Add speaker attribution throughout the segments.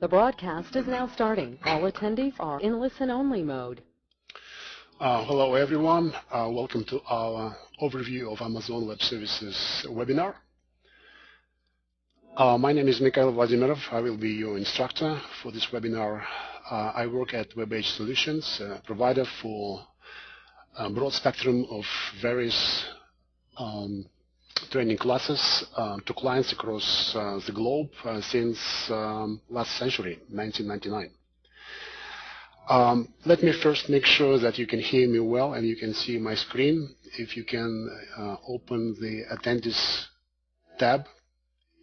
Speaker 1: The broadcast is now starting. All attendees are in listen-only mode.
Speaker 2: Hello everyone. Welcome to our overview of Amazon Web Services webinar. My name is Mikhail Vladimirov. I will be your instructor for this webinar. I work at WebEdge Solutions, a provider for a broad spectrum of various training classes to clients across the globe since last century, 1999. Let me first make sure that you can hear me well and you can see my screen. If you can open the Attendees tab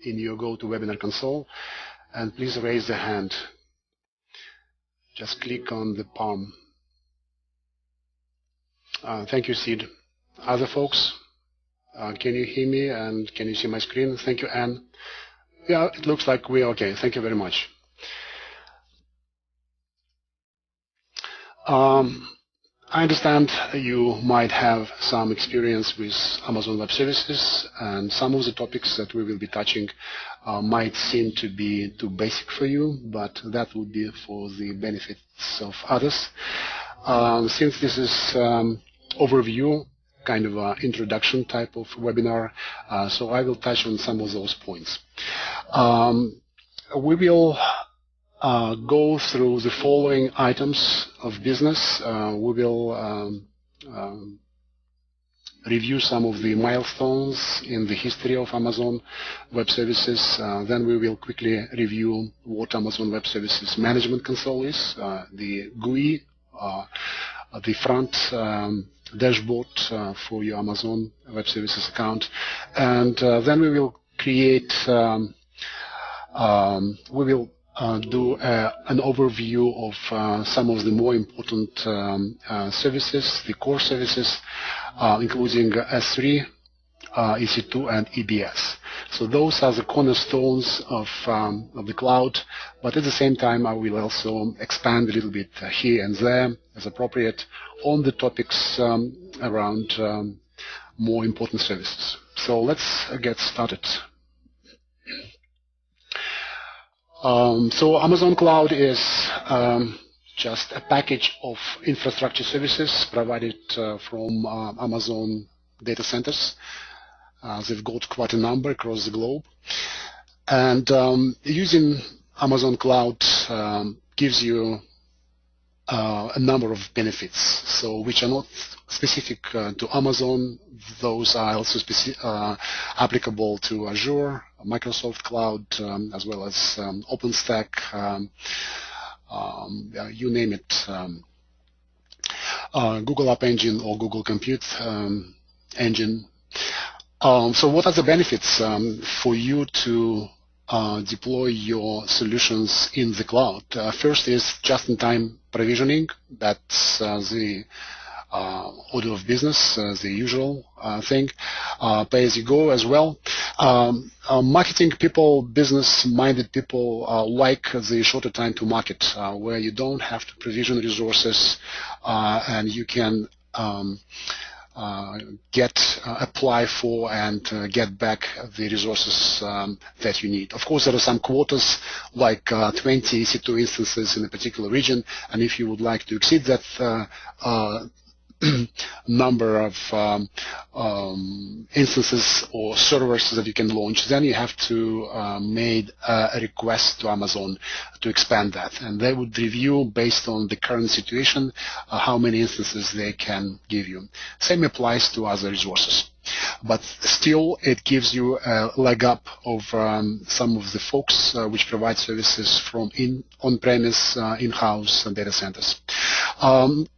Speaker 2: in your GoToWebinar console, and please raise the hand. Just click on the palm. Thank you, Sid. Other folks? Can you hear me and can you see my screen? Thank you, Anne. Yeah, it looks like we're okay. Thank you very much. I understand you might have some experience with Amazon Web Services, and some of the topics that we will be touching might seem to be too basic for you, but that would be for the benefits of others. Since this is overview, kind of an introduction type of webinar, so I will touch on some of those points. We will go through the following items of business. We will review some of the milestones in the history of Amazon Web Services. Then we will quickly review what Amazon Web Services Management Console is, the GUI, the front dashboard for your Amazon Web Services account, and then we will create, we will do an overview of some of the more important services, the core services, including S3, EC2, and EBS. So those are the cornerstones of the cloud, but at the same time I will also expand a little bit here and there as appropriate on the topics around more important services. So let's get started. So Amazon Cloud is just a package of infrastructure services provided from Amazon data centers. They've got quite a number across the globe. And using Amazon Cloud gives you a number of benefits, so which are not specific to Amazon. Those are also applicable to Azure, Microsoft Cloud, as well as OpenStack, you name it, Google App Engine or Google Compute Engine. So what are the benefits for you to deploy your solutions in the cloud? First is just-in-time provisioning. That's the order of business, the usual thing. Pay-as-you-go as well. Marketing people, business-minded people like the shorter time to market, where you don't have to provision resources and you can apply for and get back the resources that you need. Of course, there are some quotas, like 20 EC2 instances in a particular region, and if you would like to exceed that number of instances or servers that you can launch, then you have to make a request to Amazon to expand that, and they would review based on the current situation how many instances they can give you. Same applies to other resources, but still it gives you a leg up of some of the folks which provide services from on-premise, in-house data centers.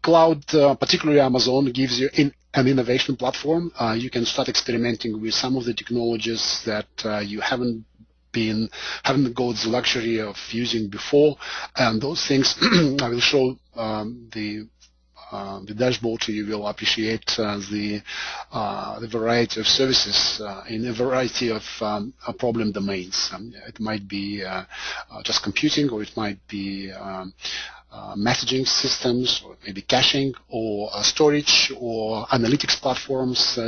Speaker 2: Cloud, particularly Amazon, gives you an innovation platform. You can start experimenting with some of the technologies that you haven't got the luxury of using before, and those things I will show the dashboard. You will appreciate the variety of services in a variety of problem domains. It might be just computing, or it might be messaging systems, or maybe caching, or storage, or analytics platforms,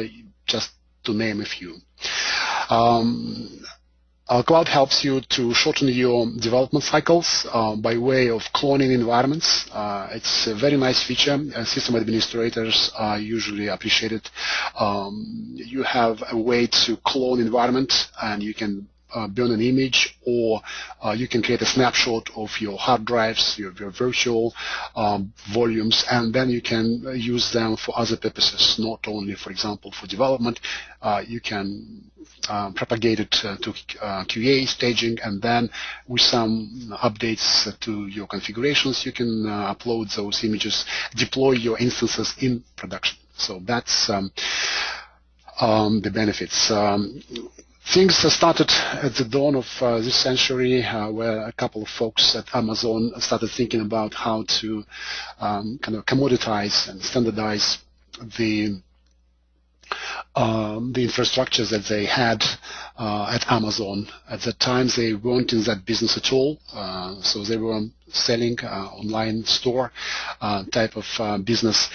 Speaker 2: just to name a few. Cloud helps you to shorten your development cycles by way of cloning environments. It's a very nice feature. System administrators usually appreciate it. You have a way to clone environment, and you can burn an image, or you can create a snapshot of your hard drives, your virtual volumes, and then you can use them for other purposes, not only, for example, for development. You can propagate it to QA staging, and then with some updates to your configurations, you can upload those images, deploy your instances in production. So that's the benefits. Things started at the dawn of this century, where a couple of folks at Amazon started thinking about how to kind of commoditize and standardize the infrastructures that they had at Amazon. At the time, they weren't in that business at all, so they were selling online store type of business.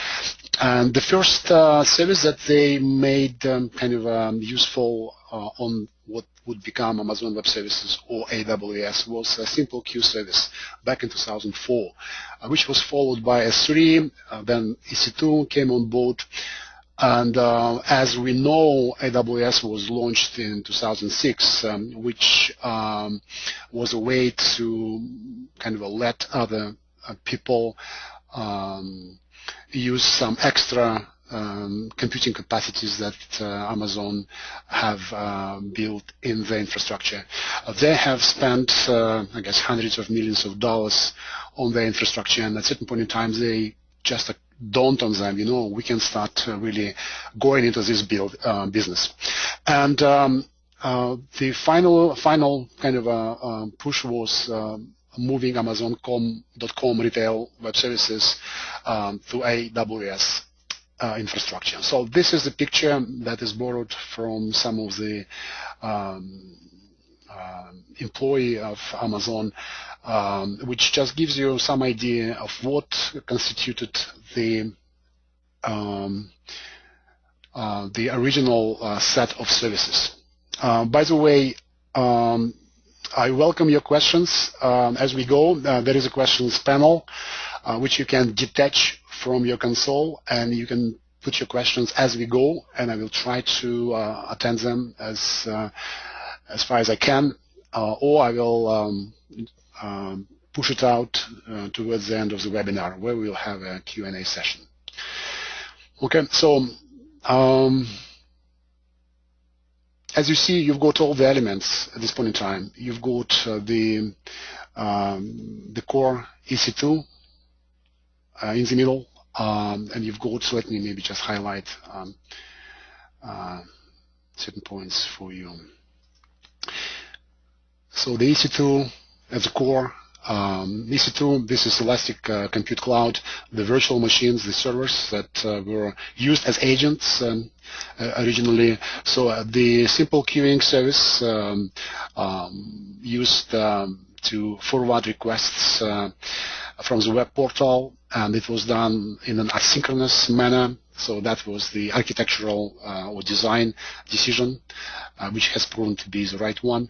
Speaker 2: And the first service that they made kind of useful on what would become Amazon Web Services or AWS was a simple queue service back in 2004, which was followed by S3, then EC2 came on board. And as we know, AWS was launched in 2006, which was a way to kind of let other people use some extra computing capacities that Amazon have built in the infrastructure. They have spent, I guess, hundreds of millions of dollars on their infrastructure, and at a certain point in time, they just dawned on them, we can start really going into this business. And the final kind of push was moving Amazon.com retail web services to AWS infrastructure. So this is a picture that is borrowed from some of the employee of Amazon, which just gives you some idea of what constituted the original set of services. By the way, I welcome your questions as we go. There is a questions panel which you can detach from your console, and you can put your questions as we go, and I will try to attend them as far as I can, or I will push it out towards the end of the webinar, where we'll have a Q&A session. Okay, so as you see, you've got all the elements at this point in time. You've got the core EC2 in the middle, and you've got, let me maybe just highlight certain points for you. So the EC2 at the core, EC2, this is Elastic Compute Cloud, the virtual machines, the servers that were used as agents originally. So the simple queuing service used to forward requests from the web portal, and it was done in an asynchronous manner. So that was the architectural or design decision, which has proven to be the right one.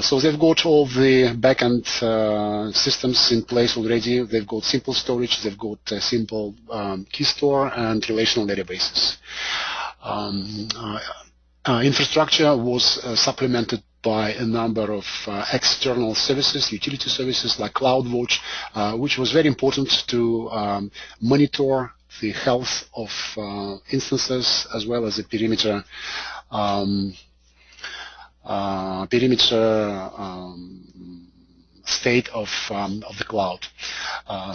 Speaker 2: So they've got all the backend systems in place already. They've got simple storage, they've got simple key store and relational databases. Infrastructure was supplemented by a number of external services, utility services like CloudWatch, which was very important to monitor the health of instances as well as the perimeter state of the cloud.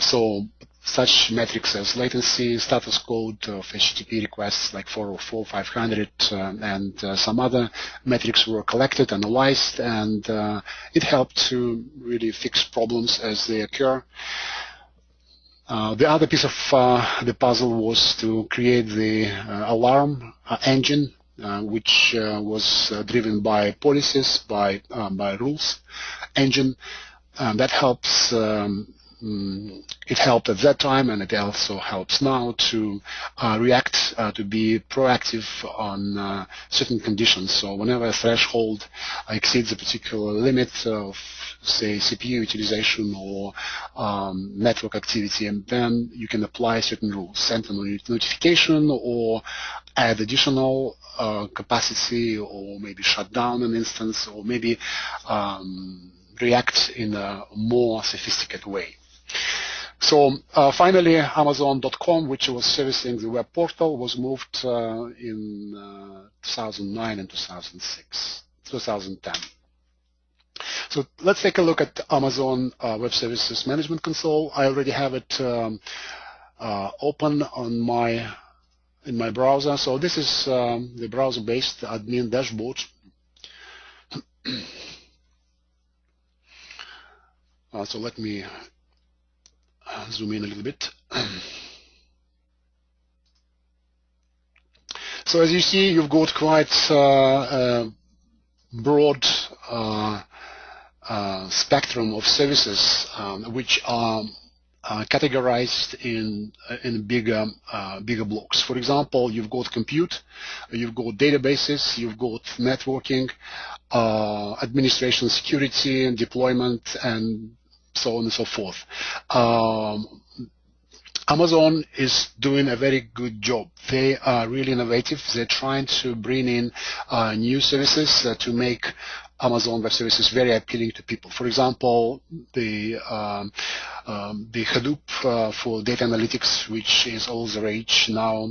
Speaker 2: So such metrics as latency, status code of HTTP requests like 404, 500, and some other metrics were collected, analyzed, and it helped to really fix problems as they occur. The other piece of the puzzle was to create the alarm engine, which was driven by policies, by rules engine. That helps it helped at that time, and it also helps now to react, to be proactive on certain conditions. So whenever a threshold exceeds a particular limit of, say, CPU utilization or network activity, and then you can apply certain rules, send a notification or add additional capacity, or maybe shut down an instance, or maybe react in a more sophisticated way. So finally, Amazon.com, which was servicing the web portal, was moved in 2009 and 2010. So let's take a look at Amazon Web Services Management Console. I already have it open on in my browser. So this is the browser-based admin dashboard. So let me zoom in a little bit. So as you see, you've got quite broad spectrum of services which are categorized in bigger blocks. For example, you've got compute, you've got databases, you've got networking, administration, security, and deployment, and so on and so forth. Amazon is doing a very good job. They are really innovative. They're trying to bring in new services to make Amazon Web Services very appealing to people. For example, the Hadoop for data analytics, which is all the rage now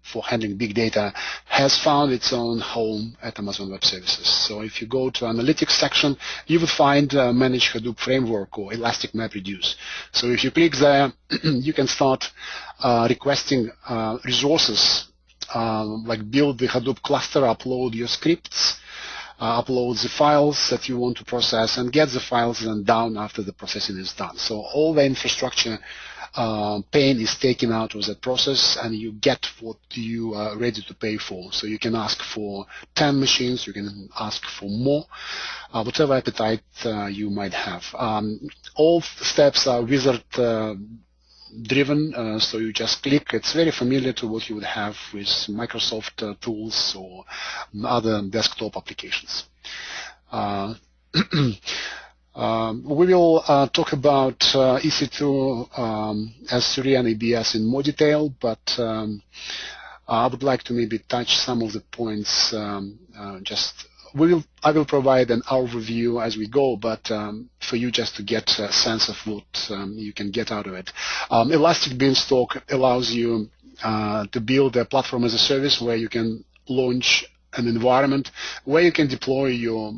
Speaker 2: for handling big data, has found its own home at Amazon Web Services. So if you go to analytics section, you will find Manage Hadoop Framework or Elastic MapReduce. So if you click there, you can start requesting resources like build the Hadoop cluster, upload your scripts, upload the files that you want to process, and get the files then down after the processing is done. So all the infrastructure pain is taken out of that process, and you get what you are ready to pay for. So you can ask for 10 machines, you can ask for more, whatever appetite you might have. All steps are wizard driven, so you just click. It's very familiar to what you would have with Microsoft tools or other desktop applications. We will talk about EC2, S3, and ABS in more detail, but I would like to maybe touch some of the points. I will provide an overview as we go, but for you just to get a sense of what you can get out of it. Elastic Beanstalk allows you to build a platform as a service where you can launch an environment where you can deploy your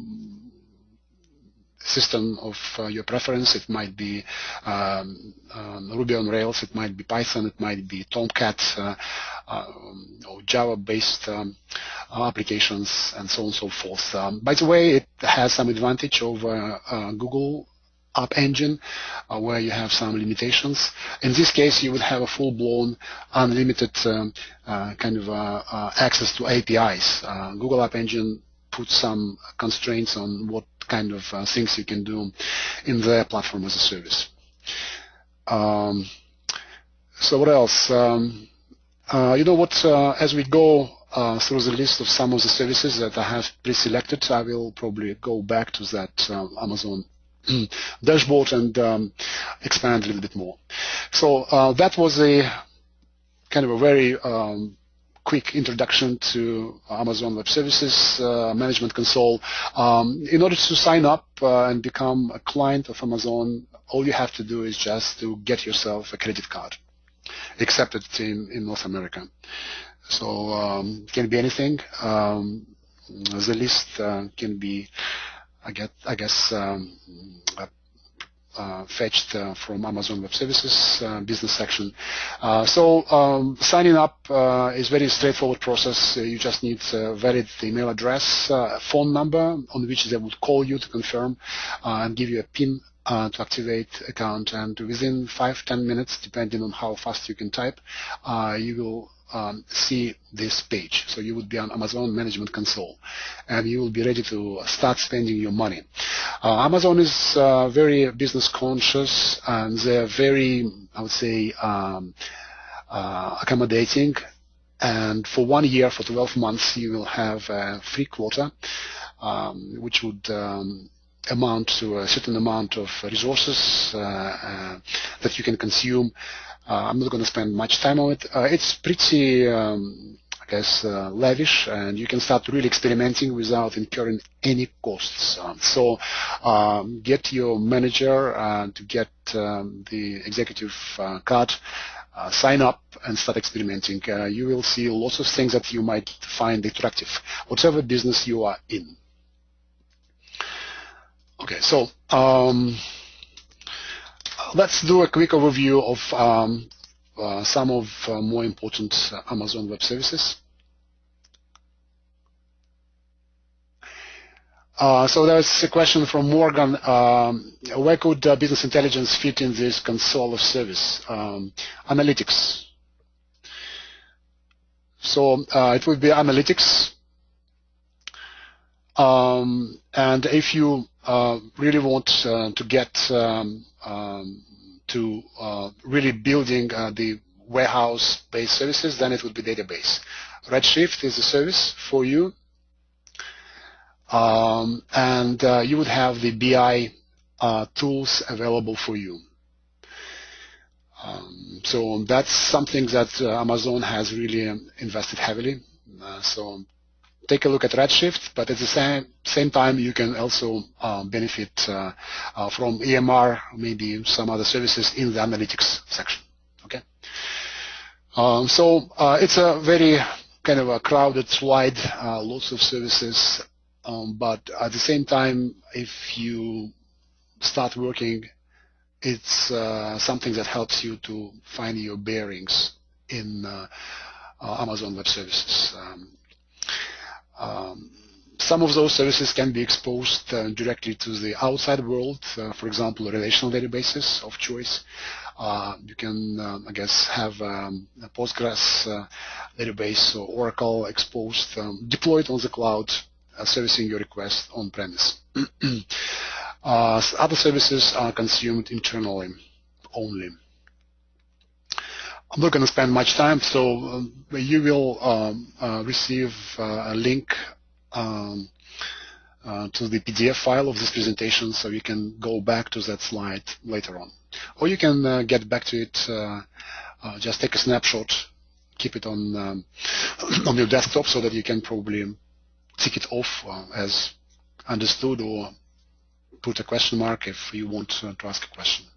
Speaker 2: system of your preference. It might be Ruby on Rails, it might be Python, it might be Tomcat or Java-based applications, and so on and so forth. By the way, it has some advantage over Google App Engine, where you have some limitations. In this case, you would have a full-blown, unlimited access to APIs. Google App Engine puts some constraints on what kind of things you can do in the platform as a service. So what else? As we go through the list of some of the services that I have pre-selected, I will probably go back to that Amazon dashboard and expand a little bit more. So that was a kind of a very quick introduction to Amazon Web Services Management Console. In order to sign up and become a client of Amazon, all you have to do is just to get yourself a credit card, accepted in North America. So it can be anything. The list can be, I guess, fetched from Amazon Web Services business section. So signing up is very straightforward process. You just need a valid email address, a phone number on which they would call you to confirm and give you a PIN to activate account. And within 5-10 minutes, depending on how fast you can type, you will see this page. So you would be on Amazon Management Console, and you will be ready to start spending your money. Amazon is very business conscious, and they're very, I would say, accommodating. And for 1 year, for 12 months, you will have a free quota, which would amount to a certain amount of resources that you can consume. I'm not going to spend much time on it. It's pretty, I guess, lavish, and you can start really experimenting without incurring any costs. So get your manager to get the executive card, sign up and start experimenting. You will see lots of things that you might find attractive, whatever business you are in. Okay, so let's do a quick overview of some of more important Amazon Web Services. So there's a question from Morgan. Where could business intelligence fit in this console of service? Analytics. So it would be analytics. And if you really want to get to really building the warehouse-based services, then it would be database. Redshift is a service for you. And you would have the BI tools available for you. So that's something that Amazon has really invested heavily. So take a look at Redshift, but at the same time, you can also benefit from EMR, maybe some other services in the analytics section. Okay. So it's a very kind of a crowded slide, lots of services. But at the same time, if you start working, it's something that helps you to find your bearings in Amazon Web Services. Some of those services can be exposed directly to the outside world, for example, relational databases of choice. You can, I guess, have a Postgres database or Oracle exposed, deployed on the cloud, servicing your request on-premise. Other services are consumed internally only. I'm not going to spend much time, so you will receive a link to the PDF file of this presentation, so you can go back to that slide later on. Or you can get back to it, just take a snapshot, keep it on your desktop so that you can probably tick it off as understood, or put a question mark if you want to ask a question.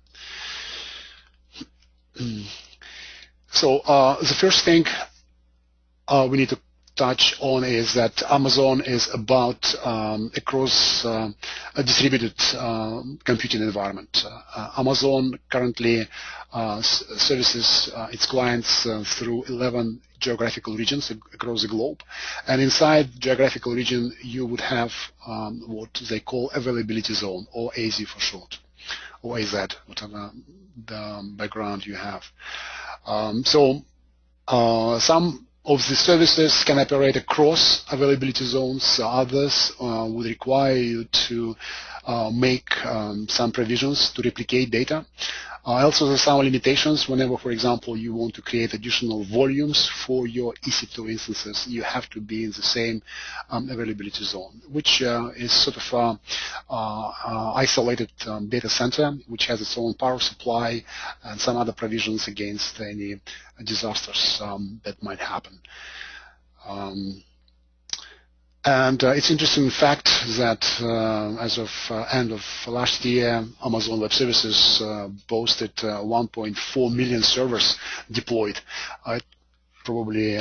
Speaker 2: So the first thing we need to touch on is that Amazon is about a distributed computing environment. Amazon currently services its clients through 11 geographical regions across the globe, and inside geographical region you would have what they call availability zone, or AZ for short, or AZ, whatever the background you have. So some of the services can operate across availability zones. Others would require you to make some provisions to replicate data. Also, there's some limitations. Whenever, for example, you want to create additional volumes for your EC2 instances, you have to be in the same availability zone, which is sort of isolated data center, which has its own power supply and some other provisions against any disasters that might happen. And it's interesting fact that as of end of last year, Amazon Web Services boasted 1.4 million servers deployed. Probably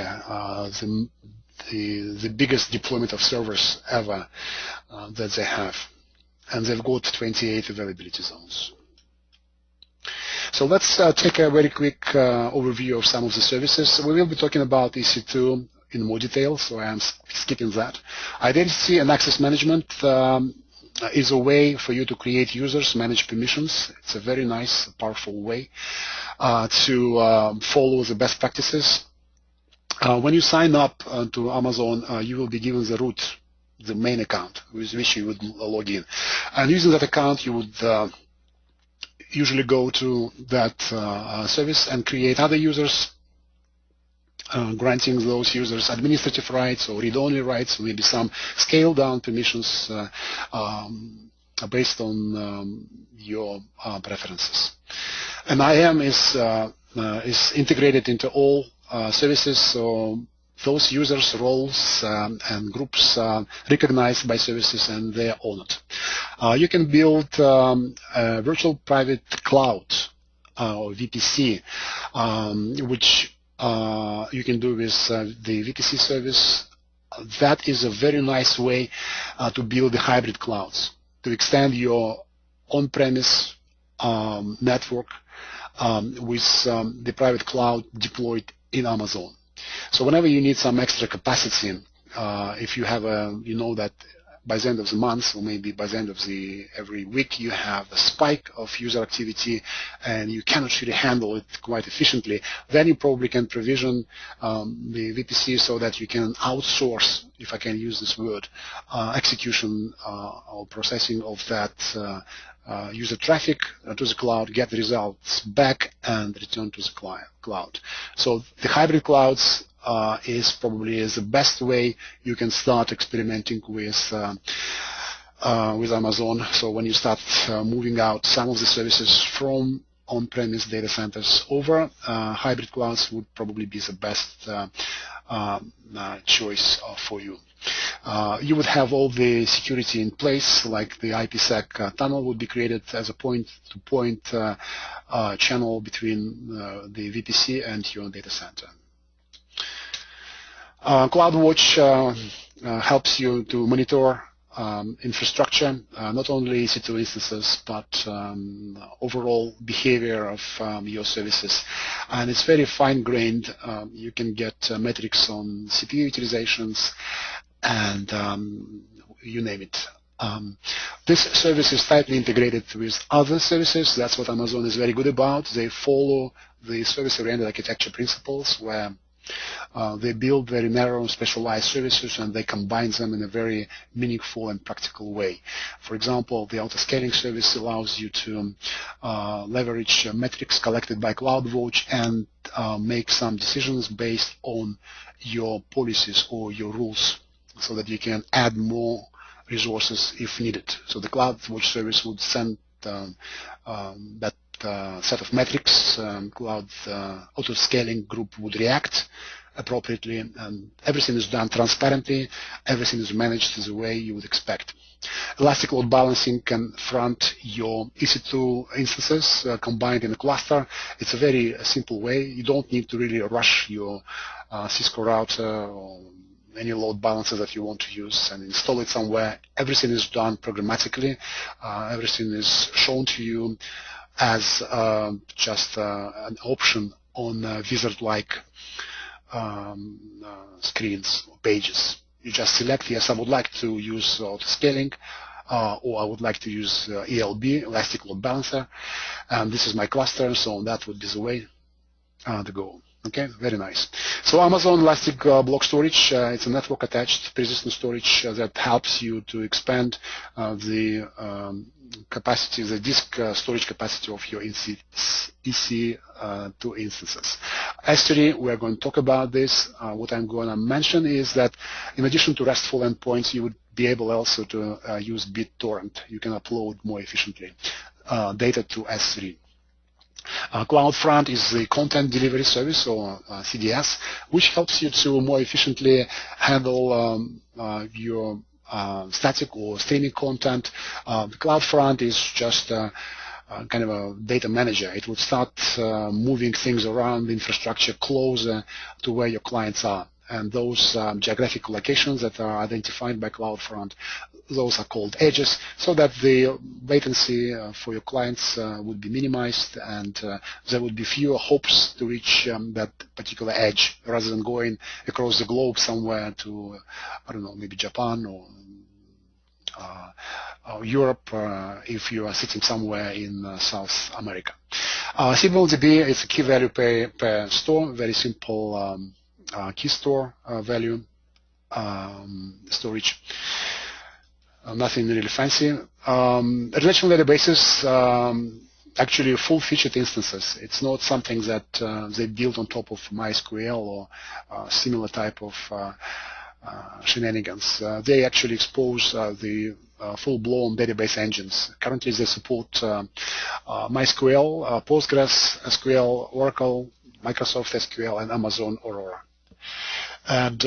Speaker 2: the biggest deployment of servers ever that they have. And they've got 28 availability zones. So let's take a very quick overview of some of the services. We will be talking about EC2 in more detail, so I am skipping that. Identity and access management is a way for you to create users, manage permissions. It's a very nice, powerful way to follow the best practices. When you sign up to Amazon, you will be given the root the main account with which you would log in. And using that account, you would usually go to that service and create other users, granting those users administrative rights or read-only rights, maybe some scaled-down permissions based on your preferences. And IAM is integrated into all services, so those users' roles and groups are recognized by services and they are honored. You can build a virtual private cloud or VPC, which you can do with the VPC service. That is a very nice way to build the hybrid clouds, to extend your on-premise network with the private cloud deployed in Amazon. So whenever you need some extra capacity, if you have you know that by the end of the month or maybe by the end of every week you have a spike of user activity and you cannot really handle it quite efficiently, then you probably can provision the VPC so that you can outsource, if I can use this word, execution or processing of that user traffic to the cloud, get the results back and return to the cloud. So the hybrid clouds is probably the best way you can start experimenting with Amazon. So when you start moving out some of the services from on-premise data centers over, hybrid clouds would probably be the best choice for you. You would have all the security in place, like the IPsec tunnel would be created as a point-to-point channel between the VPC and your data center. CloudWatch helps you to monitor infrastructure, not only EC2 instances, but overall behavior of your services. And it's very fine-grained. You can get metrics on CPU utilizations and you name it. This service is tightly integrated with other services. That's what Amazon is very good about. They follow the service-oriented architecture principles where they build very narrow specialized services and they combine them in a very meaningful and practical way. For example, the auto-scaling service allows you to leverage metrics collected by CloudWatch and make some decisions based on your policies or your rules so that you can add more resources if needed. So the CloudWatch service would send that set of metrics, Cloud auto-scaling group would react appropriately, and everything is done transparently, everything is managed the way you would expect. Elastic load balancing can front your EC2 instances combined in a cluster. It's a very simple way. You don't need to really rush your Cisco router or any load balancer that you want to use and install it somewhere. Everything is done programmatically. Everything is shown to you as just an option on wizard-like screens or pages. You just select, yes, I would like to use auto-scaling, or I would like to use ELB, Elastic Load Balancer, and this is my cluster, so that would be the way to go. Okay, very nice. So Amazon Elastic Block Storage, it's a network-attached persistent storage that helps you to expand the capacity, the disk storage capacity of your EC2 instances. Actually, we're going to talk about this. What I'm going to mention is that in addition to RESTful endpoints, you would be able also to use BitTorrent. You can upload more efficiently data to S3. CloudFront is the content delivery service, or CDS, which helps you to more efficiently handle your static or streaming content. The CloudFront is just kind of a data manager. It would start moving things around the infrastructure closer to where your clients are. And those geographic locations that are identified by CloudFront, those are called edges, so that the latency for your clients would be minimized and there would be fewer hops to reach that particular edge rather than going across the globe somewhere to, I don't know, maybe Japan or Europe if you are sitting somewhere in South America. SignalDB is a key value per store, very simple key store value storage. Nothing really fancy. Relational databases, actually full-featured instances. It's not something that they build on top of MySQL or similar type of shenanigans. They actually expose the full-blown database engines. Currently, they support MySQL, Postgres, SQL, Oracle, Microsoft SQL, and Amazon Aurora. And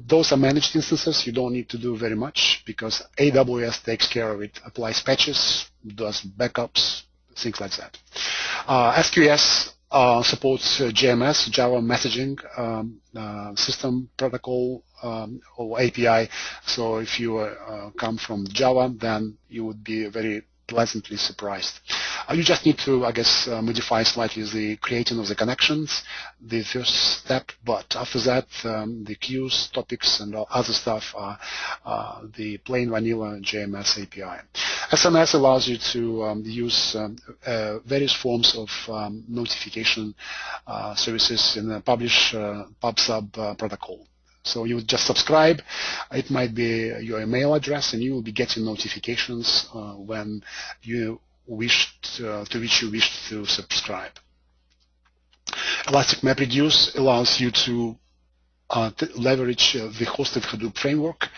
Speaker 2: those are managed instances. You don't need to do very much because AWS takes care of it, applies patches, does backups, things like that. SQS supports JMS, Java Messaging System Protocol or API. So if you come from Java, then you would be very pleasantly surprised. You just need to, I guess, modify slightly the creating of the connections, the first step, but after that, the queues, topics, and all other stuff are the plain vanilla JMS API. SMS allows you to use various forms of notification services in the publish pub/sub protocol. So you would just subscribe. It might be your email address, and you will be getting notifications when you to which you wish to subscribe. Elastic MapReduce allows you to leverage the hosted Hadoop framework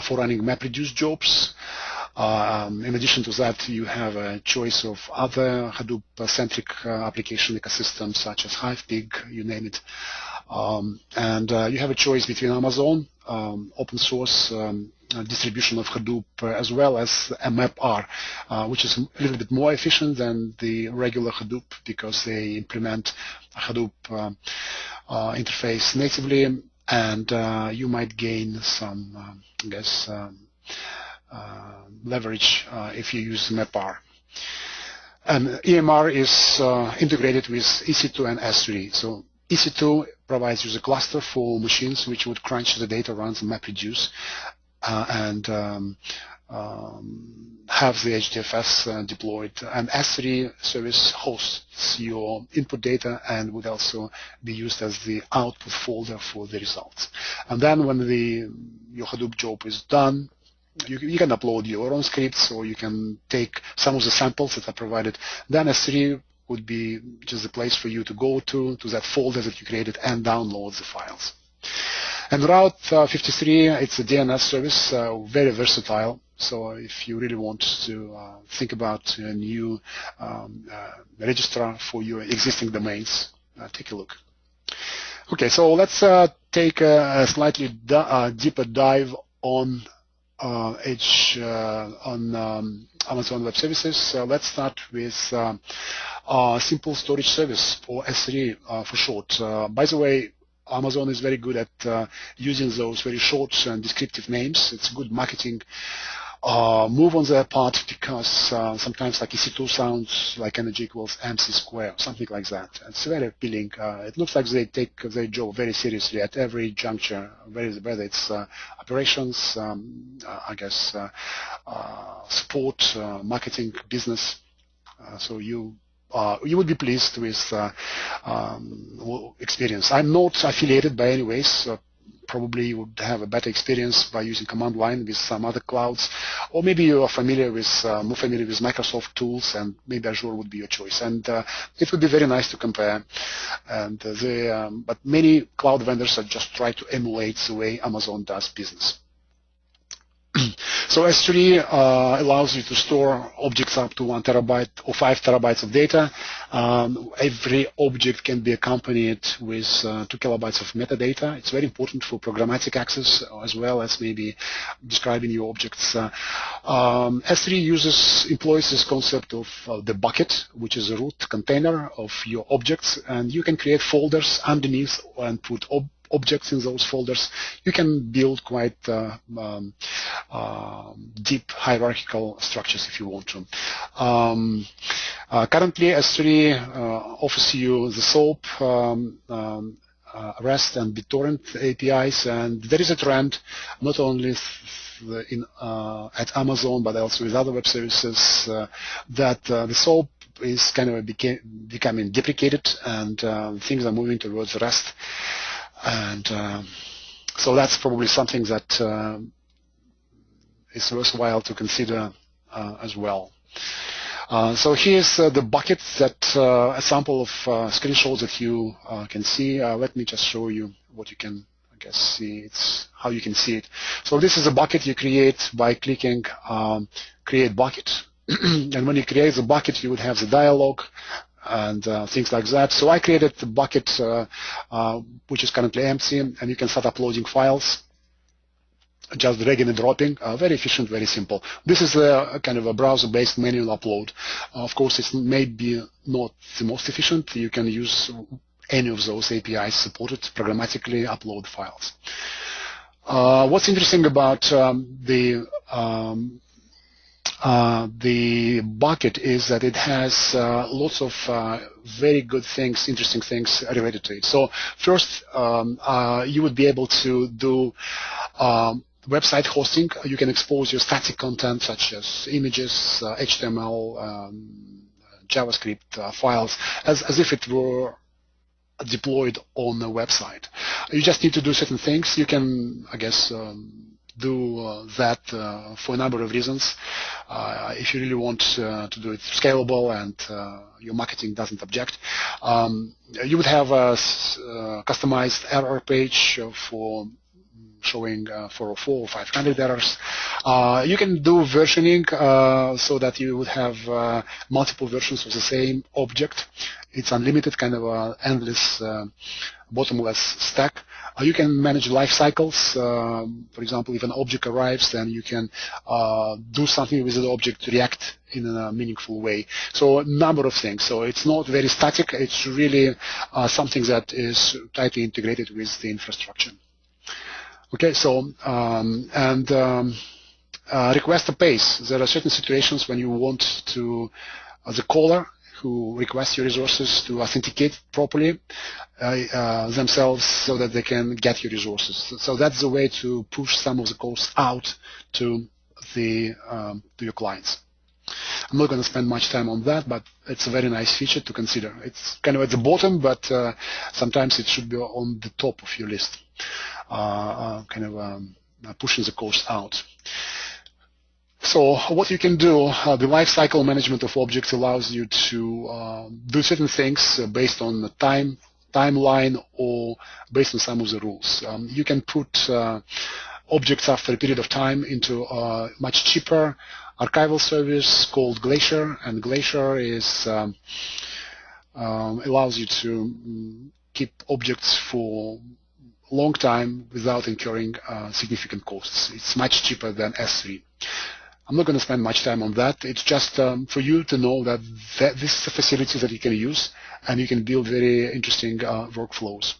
Speaker 2: for running MapReduce jobs. In addition to that, you have a choice of other Hadoop-centric application ecosystems such as Hive-Pig, you name it. And you have a choice between Amazon, open source distribution of Hadoop, as well as MapR, which is a little bit more efficient than the regular Hadoop because they implement a Hadoop interface natively, and you might gain some, I guess, leverage if you use MapR. And EMR is integrated with EC2 and S3. So EC2 provides you the cluster for machines which would crunch the data runs MapReduce and have the HDFS deployed. And S3 service hosts your input data and would also be used as the output folder for the results. And then when your Hadoop job is done, you can upload your own scripts, or you can take some of the samples that are provided. Then S3 would be just the place for you to go to that folder that you created and download the files. And Route 53, it's a DNS service, very versatile. So if you really want to think about a new registrar for your existing domains, take a look. Okay, so let's take a slightly deeper dive on Amazon Web Services. Let's start with Simple Storage Service, or S3 for short. By the way, Amazon is very good at using those very short and descriptive names. It's a good marketing move on their part because sometimes like EC2 sounds like energy equals MC square, something like that. It's very appealing. It looks like they take their job very seriously at every juncture, whether it's operations, I guess, support, marketing, business. So you would be pleased with experience. I'm not affiliated by any ways. Probably you would have a better experience by using command line with some other clouds, or maybe you are more familiar with Microsoft tools, and maybe Azure would be your choice. And it would be very nice to compare. And but many cloud vendors are just trying to emulate the way Amazon does business. So S3 allows you to store objects up to 1 terabyte or 5 terabytes of data. Every object can be accompanied with 2 kilobytes of metadata. It's very important for programmatic access as well as maybe describing your objects. S3 employs this concept of the bucket, which is a root container of your objects, and you can create folders underneath and put objects in those folders. You can build quite deep hierarchical structures if you want to. Currently, S3 offers you the SOAP, REST, and BitTorrent APIs, and there is a trend not only at Amazon but also with other web services that the SOAP is kind of becoming deprecated, and things are moving towards REST. And So that's probably something that is worthwhile to consider as well. So here's the bucket that a sample of screenshots that you can see. Let me just show you what you can, I guess, see. It's how you can see it. So this is a bucket you create by clicking Create Bucket. And when you create the bucket, you would have the dialog and things like that. So I created the bucket which is currently empty, and you can start uploading files. Just dragging and dropping, very efficient, very simple. This is a kind of a browser-based manual upload. Of course, it's maybe not the most efficient. You can use any of those APIs supported programmatically upload files. What's interesting about the bucket is that it has lots of very good things, interesting things related to it. So first, you would be able to do website hosting. You can expose your static content such as images, HTML, JavaScript files as if it were deployed on a website. You just need to do certain things. You can, I guess, do that for a number of reasons. If you really want to do it scalable and your marketing doesn't object, you would have a customized error page for showing 404 or 500 errors. You can do versioning so that you would have multiple versions of the same object. It's unlimited, kind of an endless, bottomless stack. You can manage life cycles. For example, if an object arrives, then you can do something with the object to react in a meaningful way. So a number of things. So it's not very static. It's really something that is tightly integrated with the infrastructure. Okay, so request a pace. There are certain situations when you want to the caller who requests your resources to authenticate properly themselves so that they can get your resources. So that's the way to push some of the costs out to your clients. I'm not going to spend much time on that, but it's a very nice feature to consider. It's kind of at the bottom, but sometimes it should be on the top of your list, pushing the cost out. So what you can do, the lifecycle management of objects allows you to do certain things based on the timeline or based on some of the rules. You can put objects after a period of time into a much cheaper archival service called Glacier, and Glacier is allows you to keep objects for a long time without incurring significant costs. It's much cheaper than S3. I'm not going to spend much time on that. It's just for you to know that this is a facility that you can use, and you can build very interesting workflows.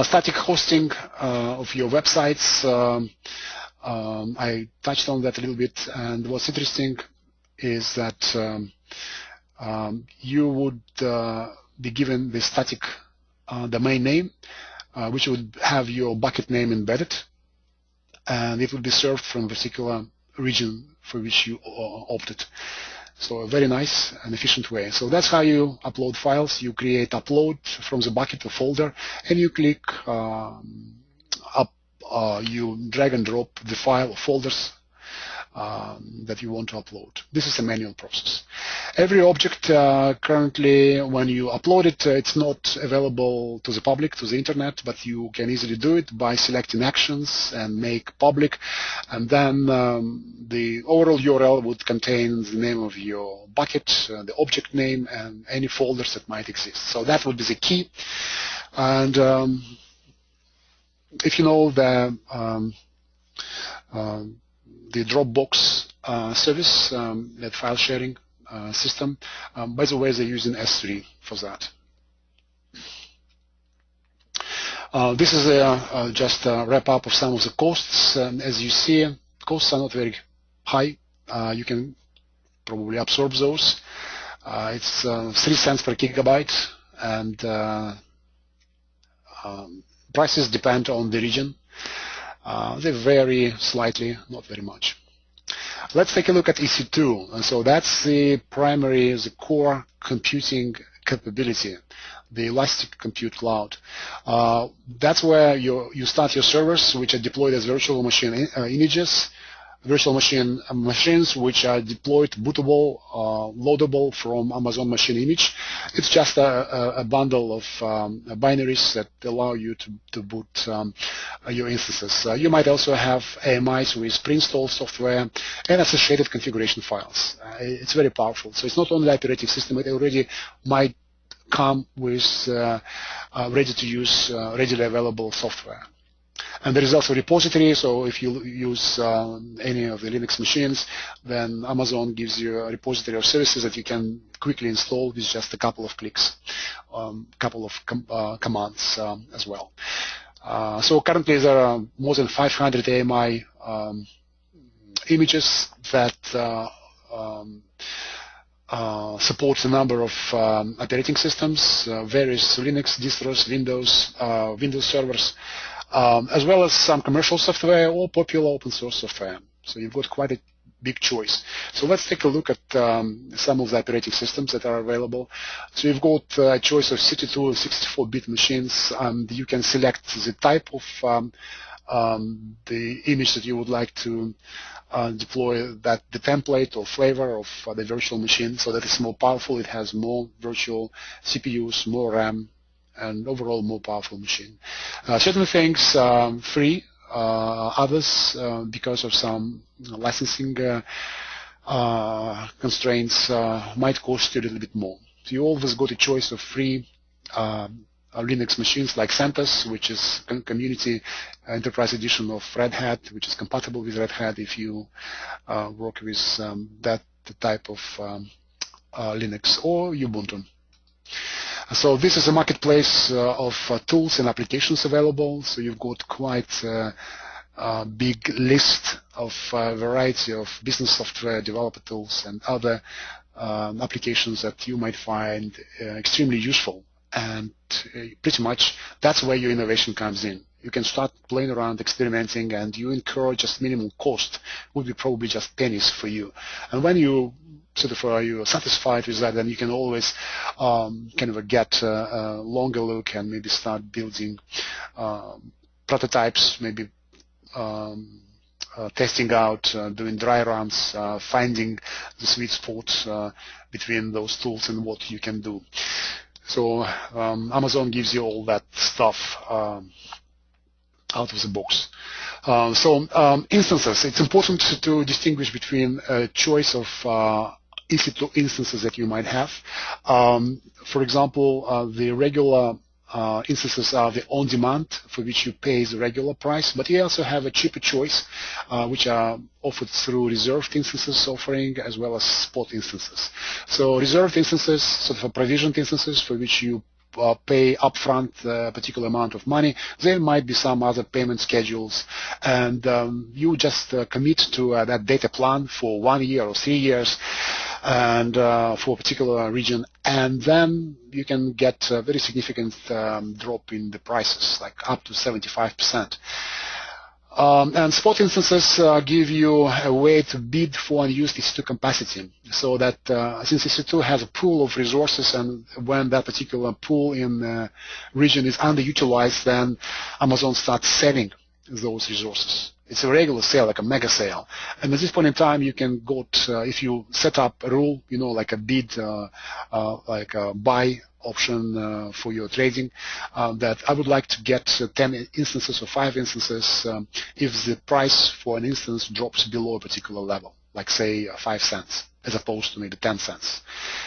Speaker 2: Static hosting of your websites. I touched on that a little bit, and what's interesting is that you would be given the static domain name, which would have your bucket name embedded, and it will be served from a particular region for which you opted. So a very nice and efficient way. So that's how you upload files. You create upload from the bucket or folder, and you click you drag and drop the file or folders that you want to upload. This is a manual process. Every object currently, when you upload it, it's not available to the public, to the internet, but you can easily do it by selecting actions and make public, and then the overall URL would contain the name of your bucket, the object name, and any folders that might exist. So that would be the key. And if you know the Dropbox service, that file sharing system, by the way, they're using S3 for that. This is just a wrap-up of some of the costs. As you see, costs are not very high. You can probably absorb those. It's 3 cents per gigabyte, and prices depend on the region. They vary slightly, not very much. Let's take a look at EC2. And so that's the core computing capability the elastic compute cloud. That's where you start your servers, which are deployed as virtual machine images, virtual machines which are deployed, bootable, loadable from Amazon Machine Image. It's just a bundle of binaries that allow you to boot your instances. You might also have AMIs with pre-installed software and associated configuration files. It's very powerful. So it's not only the operating system, it already might come with ready-to-use, readily available software. And there is also a repository, so if you use any of the Linux machines, then Amazon gives you a repository of services that you can quickly install with just a couple of clicks, couple of commands as well. So currently there are more than 500 AMI images that supports a number of operating systems, various Linux distros, Windows servers, as well as some commercial software or popular open source software. So you've got quite a big choice. So let's take a look at some of the operating systems that are available. So you've got a choice of 62 and 64-bit machines, and you can select the type of the image that you would like to deploy, that the template or flavor of the virtual machine, so that it's more powerful. It has more virtual CPUs, more RAM, and overall more powerful machine. Certain things free, others because of some licensing constraints might cost you a little bit more. So you always got a choice of free Linux machines like CentOS, which is community enterprise edition of Red Hat, which is compatible with Red Hat if you work with that type of Linux, or Ubuntu. So this is a marketplace of tools and applications available. So you've got quite a big list of a variety of business software, developer tools, and other applications that you might find extremely useful. And pretty much that's where your innovation comes in. You can start playing around, experimenting, and you incur just minimum cost, would be probably just pennies for you. And when you sort of you're satisfied with that, then you can always kind of get a longer look and maybe start building prototypes, maybe testing out, doing dry runs, finding the sweet spot between those tools and what you can do. So Amazon gives you all that stuff out of the box. So instances, it's important to distinguish between a choice of EC2 instances that you might have. For example, the regular instances are the on-demand, for which you pay the regular price, but you also have a cheaper choice, which are offered through reserved instances offering as well as spot instances. So reserved instances, sort of provisioned instances for which you pay upfront a particular amount of money. There might be some other payment schedules, and you just commit to that data plan for 1 year or 3 years, and for a particular region, and then you can get a very significant drop in the prices, like up to 75%. And spot instances give you a way to bid for unused EC2 capacity, so that since EC2 has a pool of resources, and when that particular pool in the region is underutilized, then Amazon starts selling those resources. It's a regular sale, like a mega sale. And at this point in time, you can go to, if you set up a rule, you know, like a bid, like a buy option for your trading, that I would like to get 10 instances or 5 instances if the price for an instance drops below a particular level, like say 5 cents, as opposed to maybe 10 cents.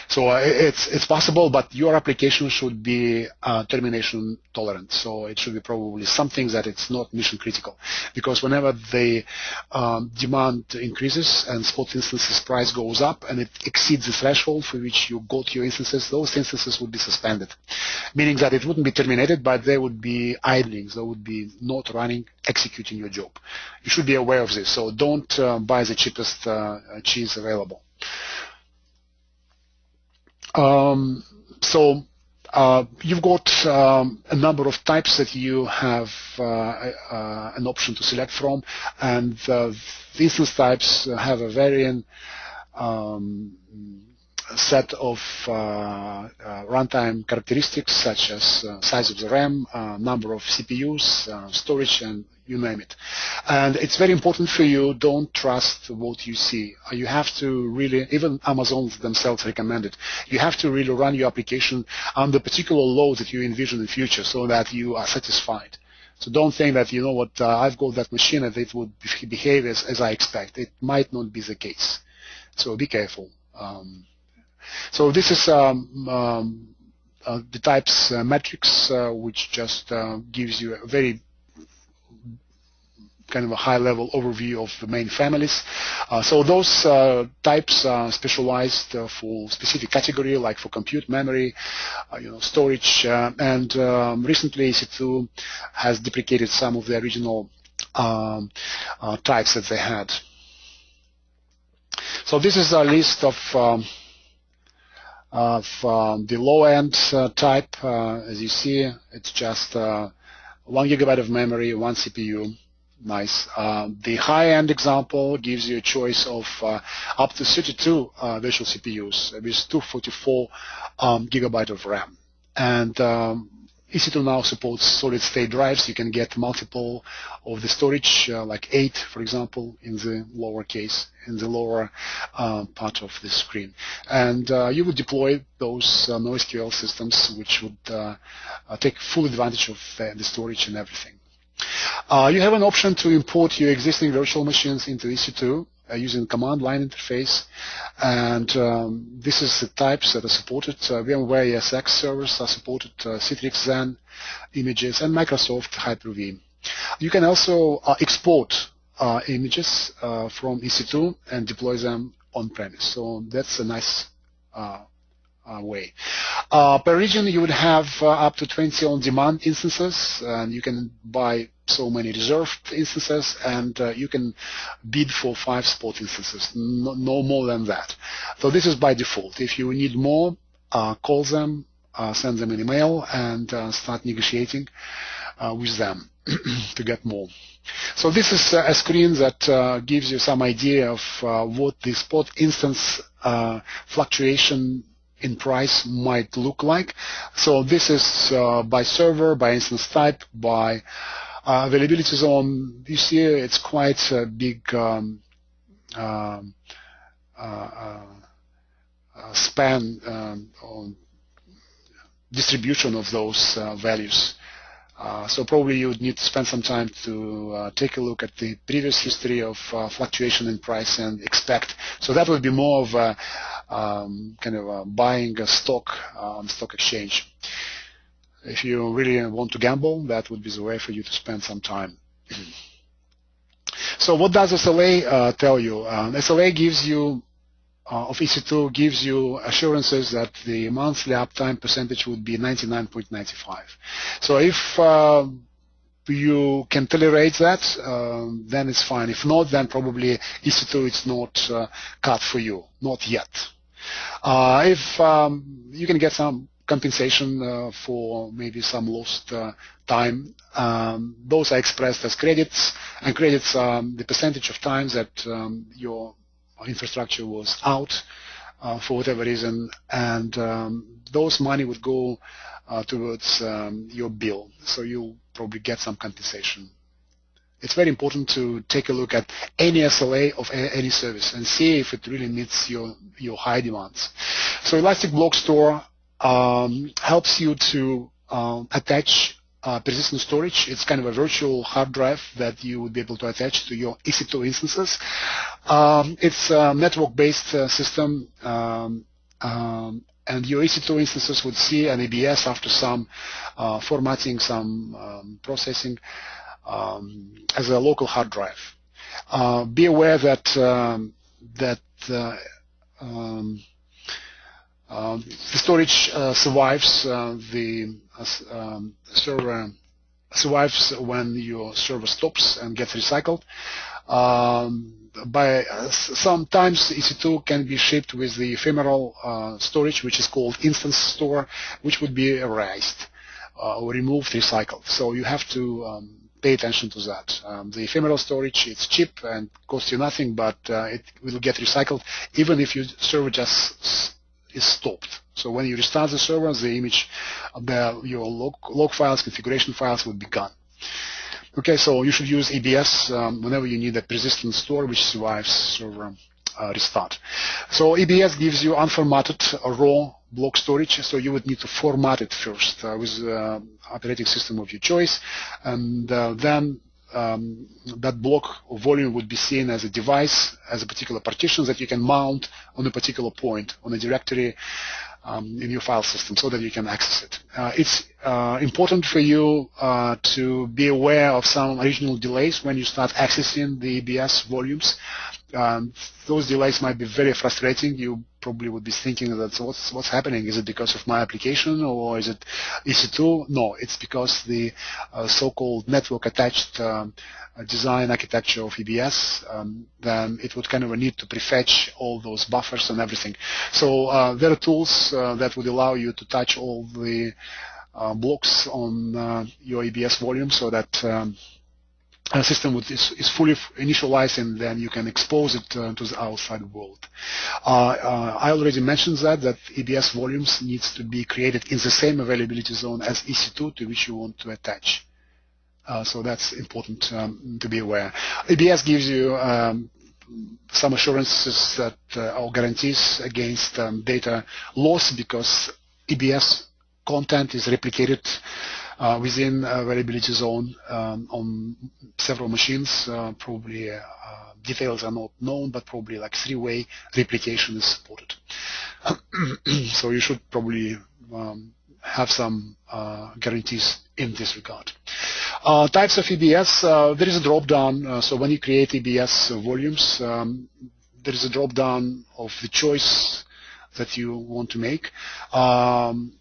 Speaker 2: So it's possible, but your application should be termination tolerant. So it should be probably something that it's not mission critical, because whenever the demand increases and spot instances price goes up and it exceeds the threshold for which you got your instances, those instances would be suspended, meaning that it wouldn't be terminated, but they would be idling. They would be not running, executing your job. You should be aware of this. So don't buy the cheapest cheese available. So you've got a number of types that you have an option to select from, and the instance types have a varying set of runtime characteristics such as size of the RAM, number of CPUs, storage, and you name it. And it's very important for you, don't trust what you see. You have to really, even Amazon themselves recommend it, you have to really run your application under particular load that you envision in the future so that you are satisfied. So don't think that, you know what, I've got that machine and it would behave as I expect. It might not be the case. So be careful. So this is the types matrix, which just gives you a very kind of a high-level overview of the main families. So those types are specialized for specific category, like for compute memory, storage, and recently EC2 has deprecated some of the original types that they had. So this is a list of the low-end type. As you see, it's just 1 GB of memory, 1 CPU. Nice. The high-end example gives you a choice of up to 32 virtual CPUs with 244 GB of RAM. And EC2 now supports solid-state drives. You can get multiple of the storage, like 8, for example, in the lower case, in the lower part of the screen. And you would deploy those NoSQL systems, which would take full advantage of the storage and everything. You have an option to import your existing virtual machines into EC2 using command line interface, and this is the types that are supported. VMware ESX servers are supported, Citrix Xen images, and Microsoft Hyper-V. You can also export images from EC2 and deploy them on-premise. So that's a nice way. Per region, you would have up to 20 on-demand instances, and you can buy so many reserved instances, and you can bid for 5 spot instances, no more than that. So this is by default. If you need more, call them, send them an email, and start negotiating with them to get more. So this is a screen that gives you some idea of what the spot instance fluctuation in price might look like. So this is by server, by instance type, by availability zone. You see it's quite a big span on distribution of those values. So probably you would need to spend some time to take a look at the previous history of fluctuation in price and expect. So that would be more of a kind of buying a stock on stock exchange. If you really want to gamble, that would be the way for you to spend some time. So what does SLA tell you? SLA gives you of EC2 gives you assurances that the monthly uptime percentage would be 99.95. So if you can tolerate that, then it's fine. If not, then probably EC2 is not cut for you, not yet. If you can get some compensation for maybe some lost time, those are expressed as credits, and credits are the percentage of times that your infrastructure was out for whatever reason, and those money would go towards your bill, so you'll probably get some compensation. It's very important to take a look at any SLA of any service and see if it really meets your high demands. So Elastic Block Store helps you to attach persistent storage. It's kind of a virtual hard drive that you would be able to attach to your EC2 instances. It's a network-based system, and your EC2 instances would see an ABS after some formatting, some processing as a local hard drive. Be aware that the storage survives, the server survives when your server stops and gets recycled. Sometimes EC2 can be shipped with the ephemeral storage, which is called instance store, which would be erased or removed, recycled. So you have to pay attention to that. The ephemeral storage, it's cheap and costs you nothing, but it will get recycled even if your server just is stopped. So when you restart the server, the image, your log files, configuration files would be gone. Okay, so you should use EBS whenever you need a persistent store which survives server restart. So EBS gives you unformatted raw block storage, so you would need to format it first with the operating system of your choice, and then that block or volume would be seen as a device, as a particular partition that you can mount on a particular point on a directory in your file system so that you can access it. It's important for you to be aware of some original delays when you start accessing the EBS volumes. Those delays might be very frustrating. You probably would be thinking that what's happening? Is it because of my application or is it EC2? No, it's because the so-called network attached design architecture of EBS, then it would kind of need to prefetch all those buffers and everything. So there are tools that would allow you to touch all the blocks on your EBS volume so that a system is fully initialized, and then you can expose it to the outside world. I already mentioned that EBS volumes needs to be created in the same availability zone as EC2 to which you want to attach. So that's important to be aware. EBS gives you some assurances that or guarantees against data loss, because EBS content is replicated within availability zone on several machines. Probably details are not known, but probably like 3-way replication is supported. So you should probably have some guarantees in this regard. Types of EBS, there is a drop-down. So when you create EBS volumes, there is a drop-down of the choice that you want to make.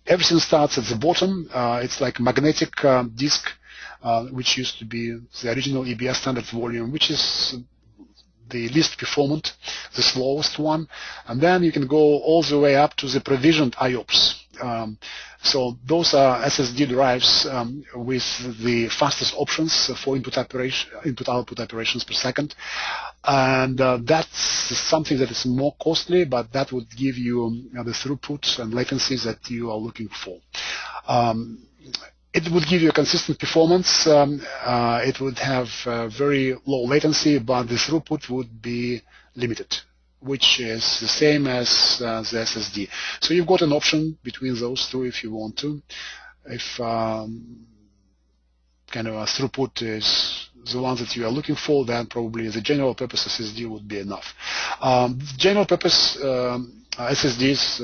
Speaker 2: Everything starts at the bottom. It's like magnetic disk, which used to be the original EBS standard volume, which is the least performant, the slowest one. And then you can go all the way up to the provisioned IOPS. So those are SSD drives with the fastest options for input-output operations per second. And that's something that is more costly, but that would give you the throughput and latencies that you are looking for. It would give you a consistent performance. It would have very low latency, but the throughput would be limited, which is the same as the SSD. So you've got an option between those two if you want to. If kind of a throughput is the one that you are looking for, then probably the general purpose SSD would be enough. General purpose SSDs,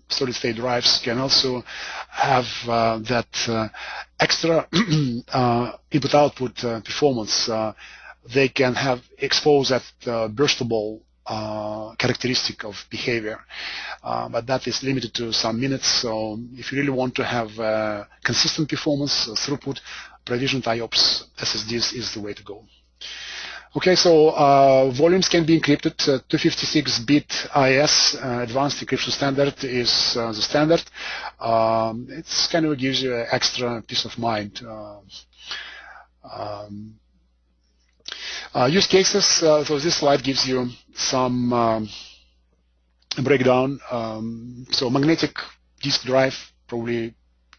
Speaker 2: solid state drives, can also have that extra input-output performance. They can expose that burstable characteristic of behavior, but that is limited to some minutes. So if you really want to have consistent performance, throughput, provisioned IOPS SSDs is the way to go. Okay, so volumes can be encrypted. 256-bit IS advanced encryption standard is the standard. It kind of gives you an extra peace of mind. Use cases. So this slide gives you some breakdown. So magnetic disk drive probably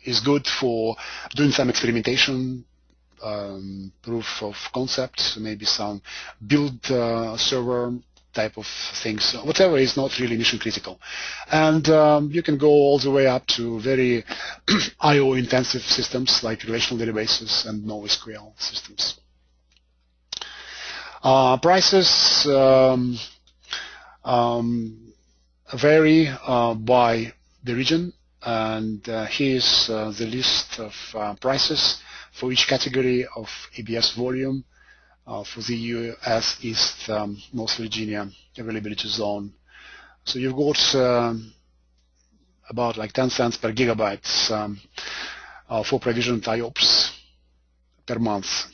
Speaker 2: is good for doing some experimentation, proof of concept, maybe some build server type of things, whatever is not really mission critical. And you can go all the way up to very I/O intensive systems like relational databases and NoSQL systems. Prices vary by the region, and here's the list of prices for each category of EBS volume for the US East North Virginia availability zone. So you've got about like 10 cents per gigabyte for provisioned IOPS per month.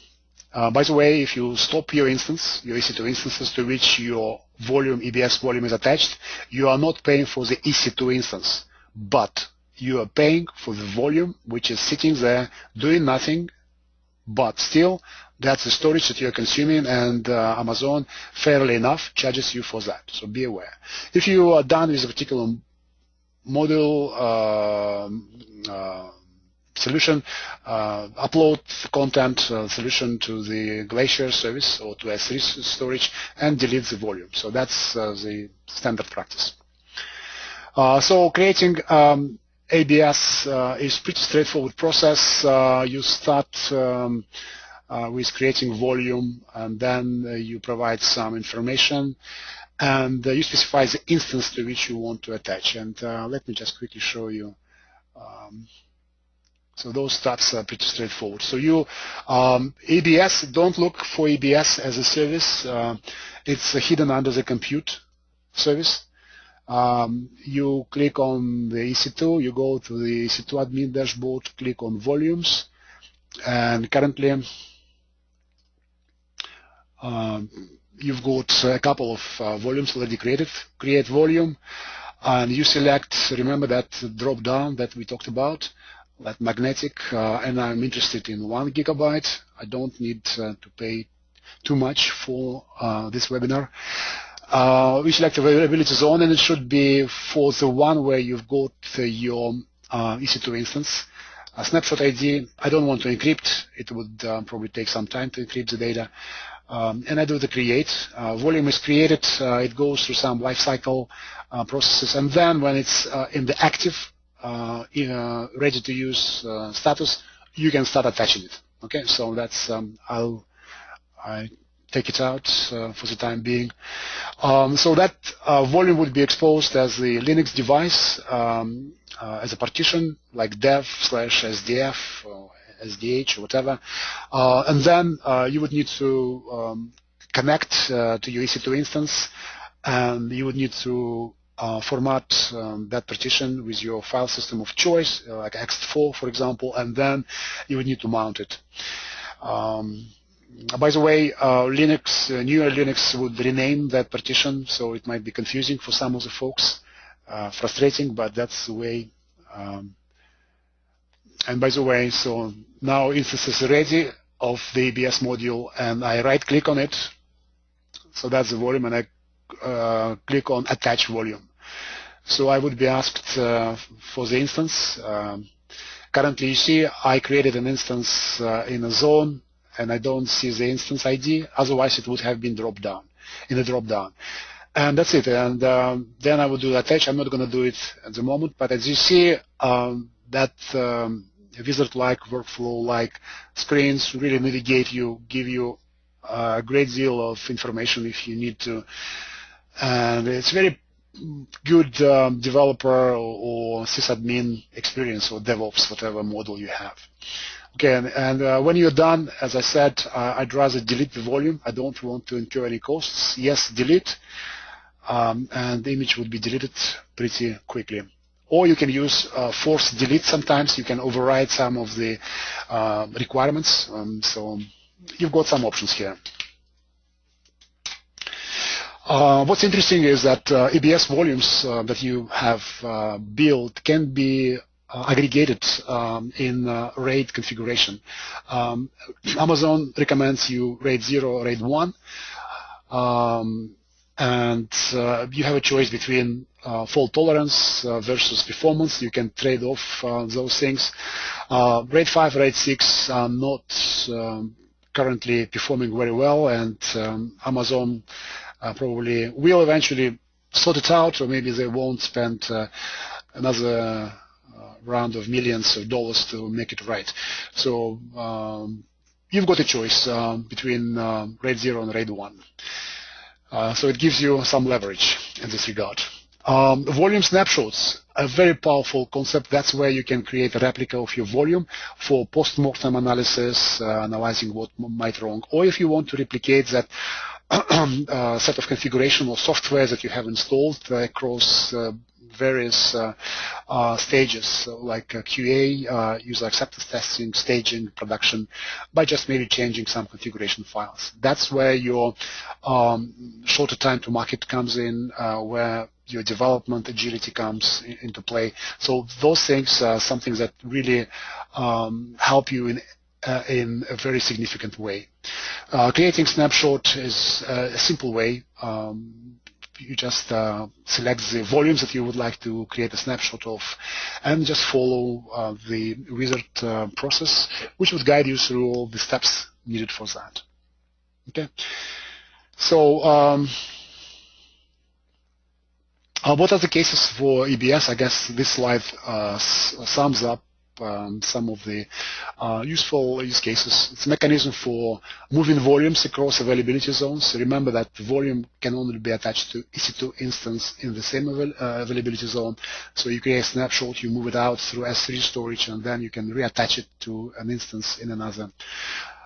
Speaker 2: By the way, if you stop your instance, your EC2 instances to which your volume, EBS volume is attached, you are not paying for the EC2 instance, but you are paying for the volume which is sitting there doing nothing, but still that's the storage that you're consuming, and Amazon, fairly enough, charges you for that. So be aware. If you are done with a particular module solution, upload content solution to the Glacier service or to S3 storage, and delete the volume. So that's the standard practice. So creating ABS is pretty straightforward process. You start with creating volume, and then you provide some information, and you specify the instance to which you want to attach. And let me just quickly show you. So those steps are pretty straightforward. So you, ABS, don't look for ABS as a service. It's hidden under the compute service. You click on the EC2, you go to the EC2 admin dashboard, click on volumes, and currently you've got a couple of volumes already created. Create volume, and you select, remember that drop down that we talked about, that magnetic, and I'm interested in 1 gigabyte. I don't need to pay too much for this webinar. We select availability zone, and it should be for the one where you've got your EC2 instance. A snapshot ID, I don't want to encrypt. It would probably take some time to encrypt the data. And I do the create. Volume is created. It goes through some lifecycle processes, and then when it's in the active, ready to use status, you can start attaching it. Okay, so that's I take it out for the time being. So that volume would be exposed as the Linux device as a partition, like dev/sdf or sdh or whatever, and then you would need to connect to your EC2 instance, and you would need to format that partition with your file system of choice, like ext4, for example, and then you would need to mount it. By the way, newer Linux would rename that partition, so it might be confusing for some of the folks, frustrating, but that's the way. And by the way, so now instance is ready of the ABS module, and I right-click on it. So that's the volume, and I click on Attach Volume. So I would be asked for the instance. Currently, you see, I created an instance in a zone, and I don't see the instance ID. Otherwise, it would have been dropped down in the drop-down. And that's it. And then I would do attach. I'm not going to do it at the moment, but as you see, that wizard-like workflow-like screens really navigate you, give you a great deal of information if you need to. And it's very good developer or sysadmin experience or DevOps, whatever model you have. Okay, and when you're done, as I said, I'd rather delete the volume. I don't want to incur any costs. Yes, delete, and the image would be deleted pretty quickly. Or you can use force delete. Sometimes you can override some of the requirements. So you've got some options here. What's interesting is that ABS volumes that you have built can be aggregated in RAID configuration. Amazon recommends you RAID 0 or RAID 1. And you have a choice between fault tolerance versus performance. You can trade off those things. RAID 5, RAID 6 are not currently performing very well, and Amazon probably will eventually sort it out, or maybe they won't spend another round of millions of dollars to make it right. So you've got a choice between RAID 0 and RAID 1. So it gives you some leverage in this regard. Volume snapshots, a very powerful concept. That's where you can create a replica of your volume for post-mortem analysis, analyzing what might wrong. Or if you want to replicate that set of configuration or software that you have installed across various stages, like QA, user acceptance testing, staging, production, by just maybe changing some configuration files. That's where your shorter time to market comes in, where your development agility comes into play. So those things are something that really help you in a very significant way. Creating snapshot is a simple way. you just select the volumes that you would like to create a snapshot of, and just follow the wizard process, which would guide you through all the steps needed for that. Okay. So what are the cases for EBS? I guess this slide sums up some of the useful use cases. It's a mechanism for moving volumes across availability zones. So remember that the volume can only be attached to EC2 instance in the same availability zone. So you create a snapshot, you move it out through S3 storage, and then you can reattach it to an instance in another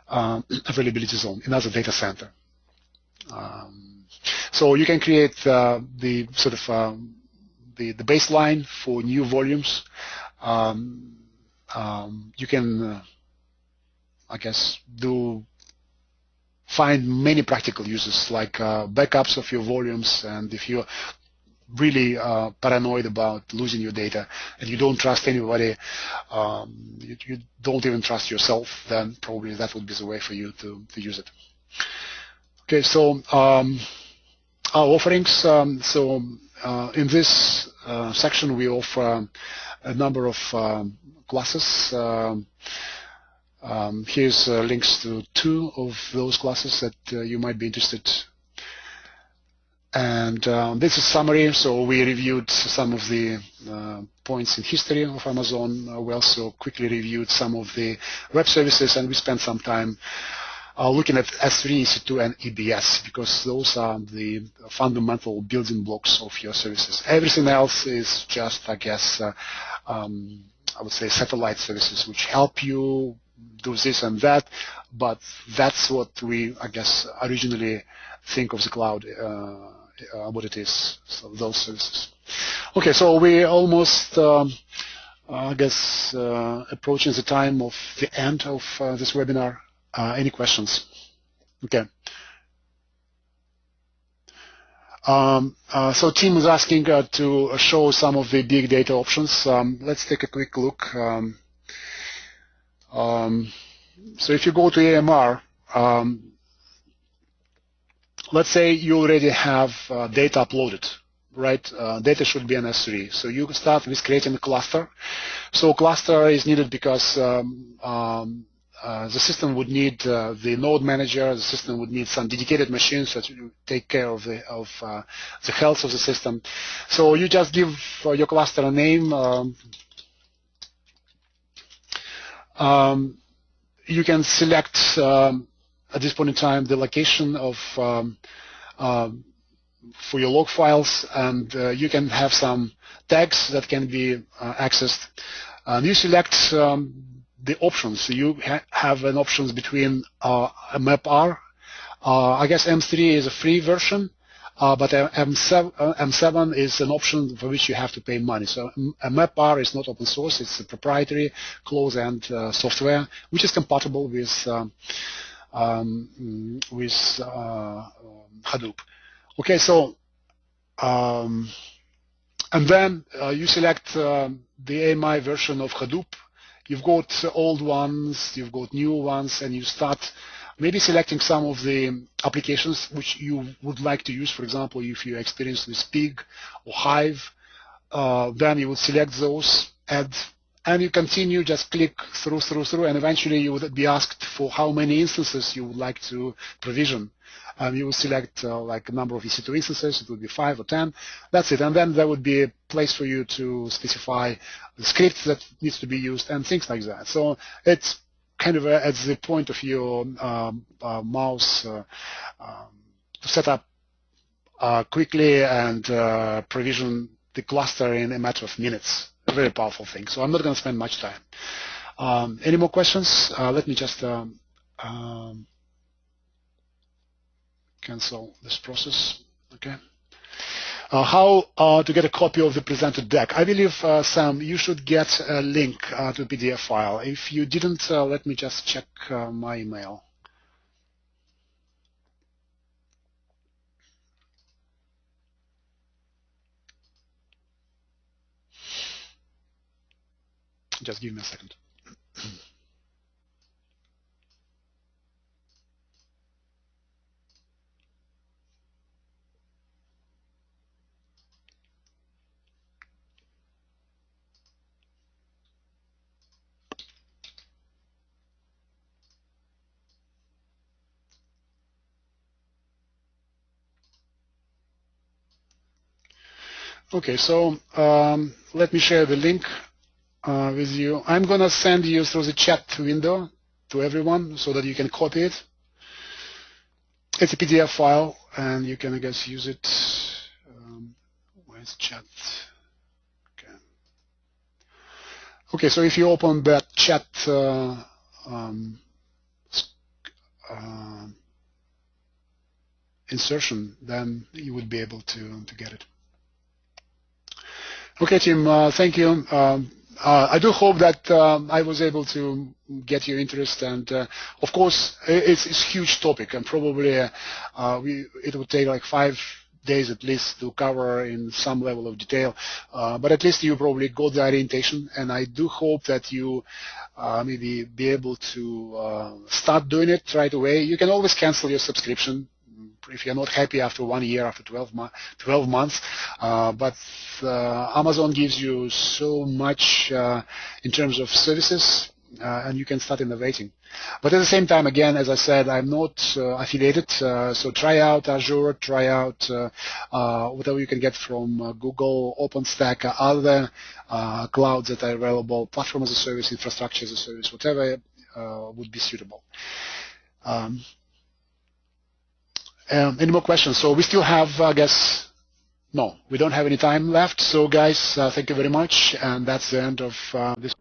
Speaker 2: availability zone, another data center. So you can create the sort of the baseline for new volumes. You can, I guess, find many practical uses like backups of your volumes, and if you're really paranoid about losing your data and you don't trust anybody, you don't even trust yourself, then probably that would be the way for you to use it. Okay, so our offerings. In this section, we offer a number of classes. Here's links to 2 of those classes that you might be interested. And this is summary. So we reviewed some of the points in history of Amazon. We also quickly reviewed some of the web services, and we spent some time looking at S3, EC2, and EBS, because those are the fundamental building blocks of your services. Everything else is just, I guess, I would say satellite services, which help you do this and that, but that's what we, I guess, originally think of the cloud, what it is, so those services. Okay, so we almost, I guess, approaching the time of the end of this webinar. Any questions? Okay. So Tim was asking to show some of the big data options. Let's take a quick look. So if you go to AMR, let's say you already have data uploaded, right? Data should be in S3. So you start with creating a cluster. So cluster is needed because the system would need the node manager. The system would need some dedicated machines that take care of the health of the system. So you just give your cluster a name. You can select at this point in time the location of for your log files, and you can have some tags that can be accessed. You select the options. So you have an options between a map-R. I guess M3 is a free version, but M7 is an option for which you have to pay money. So a map-R is not open source. It's a proprietary closed-end software, which is compatible with Hadoop. Okay, so and then you select the AMI version of Hadoop. You've got old ones, you've got new ones, and you start maybe selecting some of the applications which you would like to use. For example, if you're experienced with Pig or Hive, then you would select those, add, and you continue, just click through, and eventually you would be asked for how many instances you would like to provision. You would select like a number of EC2 instances. It would be 5 or 10. That's it. And then there would be a place for you to specify the script that needs to be used and things like that. So it's kind of at the point of your mouse to set up quickly and provision the cluster in a matter of minutes. A very powerful thing. So I'm not going to spend much time. Any more questions? Let me just cancel this process. Okay. How to get a copy of the presented deck? I believe, Sam, you should get a link to a PDF file. If you didn't, let me just check my email. Just give me a second. Okay, so let me share the link with you. I'm going to send you through the chat window to everyone so that you can copy it. It's a PDF file, and you can, I guess, use it. Where's chat? Okay. Okay, so if you open that chat insertion, then you would be able to get it. Okay, Tim, thank you. I do hope that I was able to get your interest, and of course, it's a huge topic, and probably it would take like 5 days at least to cover in some level of detail, but at least you probably got the orientation, and I do hope that you maybe be able to start doing it right away. You can always cancel your subscription if you're not happy after 1 year, after 12 months, but Amazon gives you so much in terms of services, and you can start innovating. But at the same time, again, as I said, I'm not affiliated, so try out Azure, try out whatever you can get from Google, OpenStack, other clouds that are available, platform as a service, infrastructure as a service, whatever would be suitable. Any more questions? So we still have, I guess, no, we don't have any time left. So guys, thank you very much. And that's the end of this